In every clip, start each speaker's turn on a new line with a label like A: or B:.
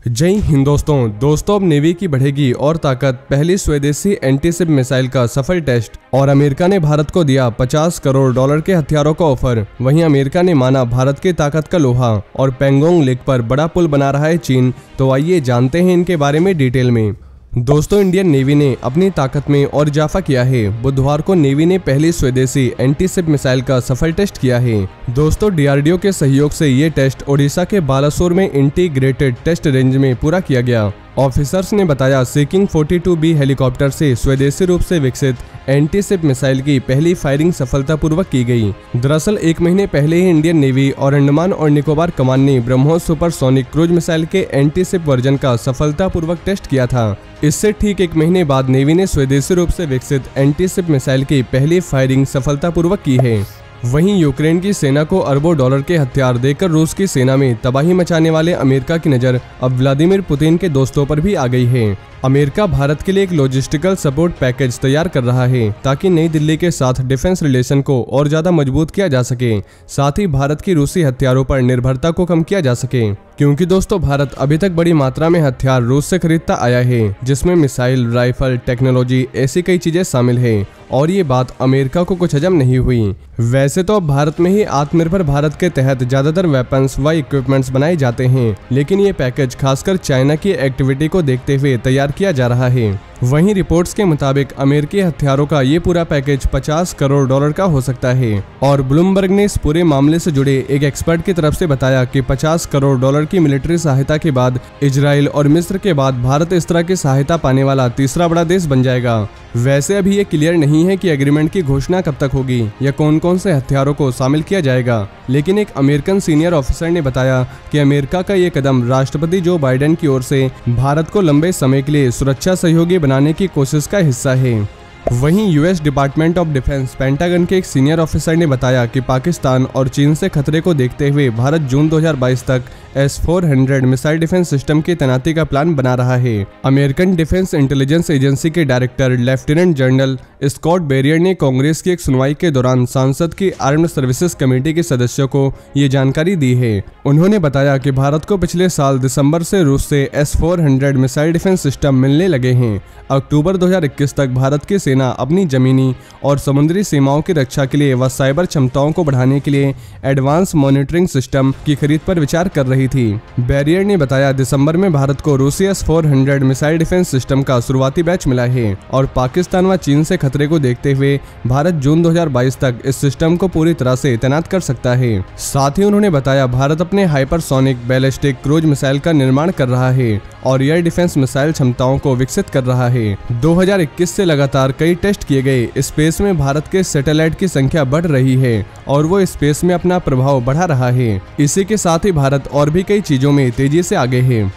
A: जय हिंद दोस्तों अब नेवी की बढ़ेगी और ताकत। पहली स्वदेशी एंटीशिप मिसाइल का सफल टेस्ट और अमेरिका ने भारत को दिया $50 करोड़ के हथियारों का ऑफर। वहीं अमेरिका ने माना भारत की ताकत का लोहा और पेंगोंग लेक पर बड़ा पुल बना रहा है चीन। तो आइए जानते हैं इनके बारे में डिटेल में। दोस्तों, इंडियन नेवी ने अपनी ताकत में और इजाफा किया है। बुधवार को नेवी ने पहली स्वदेशी एंटीशिप मिसाइल का सफल टेस्ट किया है। दोस्तों, डीआरडीओ के सहयोग से ये टेस्ट ओडिशा के बालासोर में इंटीग्रेटेड टेस्ट रेंज में पूरा किया गया। ऑफिसर्स ने बताया, सीकिंग 42B हेलीकॉप्टर से स्वदेशी रूप से विकसित एंटीशिप मिसाइल की पहली फायरिंग सफलतापूर्वक की गई। दरअसल 1 महीने पहले ही इंडियन नेवी और अंडमान और निकोबार कमान ने ब्रह्मोस सुपरसोनिक क्रूज मिसाइल के एंटीशिप वर्जन का सफलतापूर्वक टेस्ट किया था। इससे ठीक 1 महीने बाद नेवी ने स्वदेशी रूप से विकसित एंटीशिप मिसाइल की पहली फायरिंग सफलतापूर्वक की है। वहीं यूक्रेन की सेना को अरबों डॉलर के हथियार देकर रूस की सेना में तबाही मचाने वाले अमेरिका की नज़र अब व्लादिमीर पुतिन के दोस्तों पर भी आ गई है। अमेरिका भारत के लिए एक लॉजिस्टिकल सपोर्ट पैकेज तैयार कर रहा है ताकि नई दिल्ली के साथ डिफेंस रिलेशन को और ज्यादा मजबूत किया जा सके। साथ ही भारत की रूसी हथियारों पर निर्भरता को कम किया जा सके, क्योंकि दोस्तों भारत अभी तक बड़ी मात्रा में हथियार रूस से खरीदता आया है, जिसमें मिसाइल, राइफल, टेक्नोलॉजी ऐसी कई चीजें शामिल है। और ये बात अमेरिका को कुछ हजम नहीं हुई। वैसे तो अब भारत में ही आत्मनिर्भर भारत के तहत ज्यादातर वेपन्स व इक्विपमेंट्स बनाए जाते हैं, लेकिन ये पैकेज खासकर चाइना की एक्टिविटी को देखते हुए तैयार किया जा रहा है। वहीं रिपोर्ट्स के मुताबिक अमेरिकी हथियारों का ये पूरा पैकेज $50 करोड़ का हो सकता है। और ब्लूमबर्ग ने इस पूरे मामले से जुड़े एक एक्सपर्ट की तरफ से बताया कि $50 करोड़ की मिलिट्री सहायता के बाद इजराइल और मिस्र के बाद भारत इस तरह की सहायता पाने वाला तीसरा बड़ा देश बन जाएगा। वैसे अभी ये क्लियर नहीं है कि एग्रीमेंट की घोषणा कब तक होगी या कौन कौन से हथियारों को शामिल किया जाएगा, लेकिन एक अमेरिकन सीनियर ऑफिसर ने बताया कि अमेरिका का ये कदम राष्ट्रपति जो बाइडेन की ओर से भारत को लंबे समय के लिए सुरक्षा सहयोगी बनाने की कोशिश का हिस्सा है। वहीं US department of defence pentagon के एक सीनियर ऑफिसर ने बताया कि पाकिस्तान और चीन से खतरे को देखते हुए भारत जून 2022 तक S-400 मिसाइल डिफेंस सिस्टम की तैनाती का प्लान बना रहा है। अमेरिकन डिफेंस इंटेलिजेंस एजेंसी के director lieutenant general Scott Berrier ने कांग्रेस की एक सुनवाई के दौरान सांसद की आर्म्ड सर्विसेज कमेटी के सदस्यों को ये जानकारी दी है। उन्होंने बताया कि भारत को पिछले साल दिसंबर से रूस से S-400 मिसाइल डिफेंस सिस्टम मिलने लगे हैं। अक्टूबर 2021 तक भारत की सेना अपनी जमीनी और समुद्री सीमाओं की रक्षा के लिए व साइबर क्षमताओं को बढ़ाने के लिए एडवांस मॉनिटरिंग सिस्टम की खरीद पर विचार कर रही थी। बैरियर ने बताया, दिसंबर में भारत को रूसी S-400 मिसाइल डिफेंस सिस्टम का शुरुआती बैच मिला है और पाकिस्तान व चीन से खतरे को देखते हुए भारत जून 2022 तक इस सिस्टम को पूरी तरह से तैनात कर सकता है। साथ ही उन्होंने बताया, भारत अपने हाइपरसोनिक बैलिस्टिक क्रूज मिसाइल का निर्माण कर रहा है और एयर डिफेंस मिसाइल क्षमताओं को विकसित कर रहा है। 2021 से लगातार कई टेस्ट किए गए। स्पेस में भारत के सैटेलाइट की संख्या बढ़ रही है और वो स्पेस में अपना प्रभाव बढ़ा रहा है। इसी के साथ ही भारत और भी कई चीजों में तेजी से आगे है।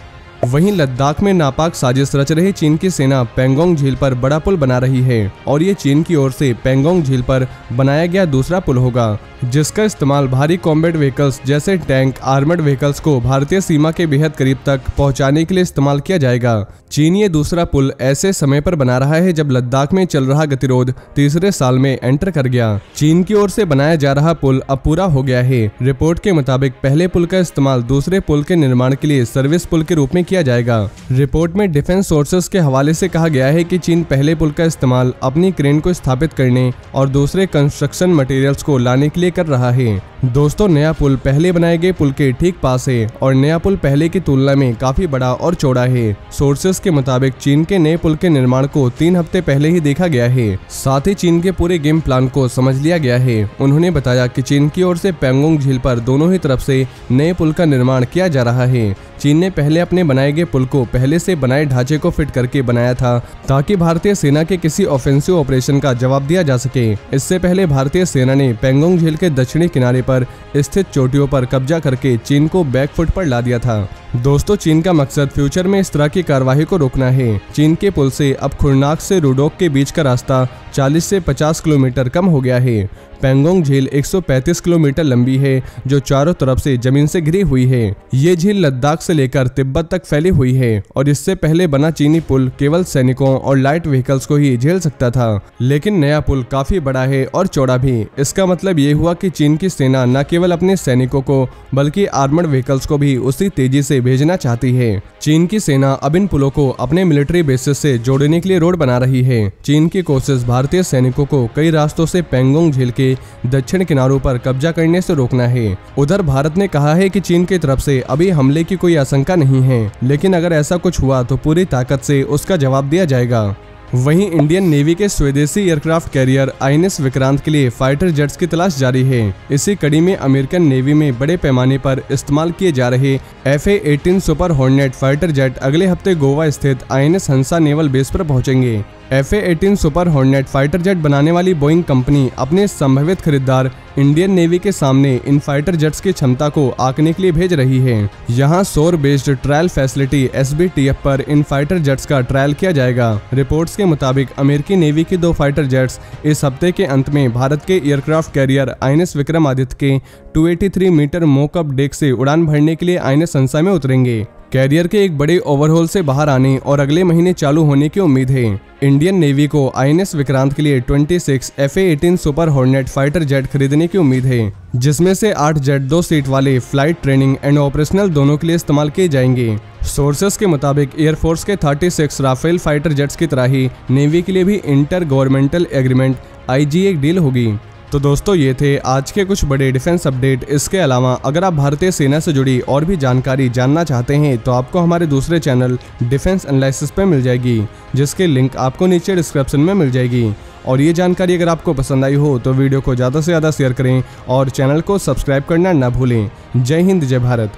A: वहीं लद्दाख में नापाक साजिश रच रही चीन की सेना पेंगोंग झील पर बड़ा पुल बना रही है और ये चीन की ओर से पेंगोंग झील पर बनाया गया दूसरा पुल होगा, जिसका इस्तेमाल भारी कॉम्बैट व्हीकल्स जैसे टैंक, आर्मर्ड व्हीकल्स को भारतीय सीमा के बेहद करीब तक पहुंचाने के लिए इस्तेमाल किया जाएगा। चीन ये दूसरा पुल ऐसे समय पर बना रहा है जब लद्दाख में चल रहा गतिरोध तीसरे साल में एंटर कर गया। चीन की ओर से बनाया जा रहा पुल अब पूरा हो गया है। रिपोर्ट के मुताबिक पहले पुल का इस्तेमाल दूसरे पुल के निर्माण के लिए सर्विस पुल के रूप में किया जाएगा। रिपोर्ट में डिफेंस सोर्सेस के हवाले से कहा गया है कि चीन पहले पुल का इस्तेमाल अपनी क्रेन को स्थापित करने और दूसरे कंस्ट्रक्शन मटेरियल्स को लाने के लिए कर रहा है। दोस्तों, नया पुल पहले बनाए गए पुल के ठीक पास है और नया पुल पहले की तुलना में काफी बड़ा और चौड़ा है। सोर्सेस के मुताबिक चीन के नए पुल के निर्माण को 3 हफ्ते पहले ही देखा गया है। साथ ही चीन के पूरे गेम प्लान को समझ लिया गया है। उन्होंने बताया कि चीन की ओर से पेंगोंग झील पर दोनों ही तरफ से नए पुल का निर्माण किया जा रहा है। चीन ने पहले अपने बनाए गए पुल को पहले से बनाए ढांचे को फिट करके बनाया था ताकि भारतीय सेना के किसी ऑफेंसिव ऑपरेशन का जवाब दिया जा सके। इससे पहले भारतीय सेना ने पेंगोंग झील के दक्षिणी किनारे पर स्थित चोटियों पर कब्जा करके चीन को बैकफुट पर ला दिया था। दोस्तों, चीन का मकसद फ्यूचर में इस तरह की कार्यवाही को रोकना है। चीन के पुल से अब खुरनाक से रुडोक के बीच का रास्ता 40 से 50 किलोमीटर कम हो गया है। पेंगोंग झील 135 किलोमीटर लंबी है जो चारों तरफ से जमीन से घिरी हुई है। ये झील लद्दाख से लेकर तिब्बत तक फैली हुई है और इससे पहले बना चीनी पुल केवल सैनिकों और लाइट व्हीकल्स को ही झेल सकता था, लेकिन नया पुल काफी बड़ा है और चौड़ा भी। इसका मतलब ये हुआ कि चीन की सेना न केवल अपने सैनिकों को बल्कि आर्मर्ड व्हीकल्स को भी उसी तेजी से भेजना चाहती है। चीन की सेना अब इन पुलों को अपने मिलिट्री बेसिस से जोड़ने के लिए रोड बना रही है। चीन की कोशिश भारतीय सैनिकों को कई रास्तों से पैंगोंग झील के दक्षिण किनारों पर कब्जा करने से रोकना है। उधर भारत ने कहा है कि चीन की तरफ से अभी हमले की कोई आशंका नहीं है, लेकिन अगर ऐसा कुछ हुआ तो पूरी ताकत से उसका जवाब दिया जाएगा। वहीं इंडियन नेवी के स्वदेशी एयरक्राफ्ट कैरियर INS विक्रांत के लिए फाइटर जेट्स की तलाश जारी है। इसी कड़ी में अमेरिकन नेवी में बड़े पैमाने पर इस्तेमाल किए जा रहे FA-18 super hornet fighter jet अगले हफ्ते गोवा स्थित INS हंसा नेवल बेस पर पहुंचेंगे। FA-18 super hornet fighter jet बनाने वाली बोइंग कंपनी अपने संभावित खरीदार इंडियन नेवी के सामने इन फाइटर जेट्स की क्षमता को आंकने के लिए भेज रही है। यहां सौर बेस्ड ट्रायल फैसिलिटी SBTF पर इन फाइटर जेट्स का ट्रायल किया जाएगा। रिपोर्ट्स के मुताबिक अमेरिकी नेवी की 2 फाइटर जेट्स इस हफ्ते के अंत में भारत के एयरक्राफ्ट कैरियर INS विक्रमादित्य के 283 मीटर मोकअप डेक से उड़ान भरने के लिए INS हंसा में उतरेंगे। कैरियर के एक बड़े ओवरहॉल से बाहर आने और अगले महीने चालू होने की उम्मीद है। इंडियन नेवी को INS विक्रांत के लिए 26 FA-18 super hornet fighter jet खरीदने की उम्मीद है, जिसमें से 8 जेट 2 सीट वाले फ्लाइट ट्रेनिंग एंड ऑपरेशनल दोनों के लिए इस्तेमाल किए जाएंगे। सोर्सेस के मुताबिक एयरफोर्स के 36 राफेल फाइटर जेट्स की तरह ही नेवी के लिए भी inter governmental agreement IGA deal होगी। तो दोस्तों ये थे आज के कुछ बड़े डिफेंस अपडेट। इसके अलावा अगर आप भारतीय सेना से जुड़ी और भी जानकारी जानना चाहते हैं तो आपको हमारे दूसरे चैनल डिफेंस एनालिसिस पे मिल जाएगी, जिसके लिंक आपको नीचे डिस्क्रिप्शन में मिल जाएगी। और ये जानकारी अगर आपको पसंद आई हो तो वीडियो को ज़्यादा से ज़्यादा शेयर करें और चैनल को सब्सक्राइब करना ना भूलें। जय हिंद, जय भारत।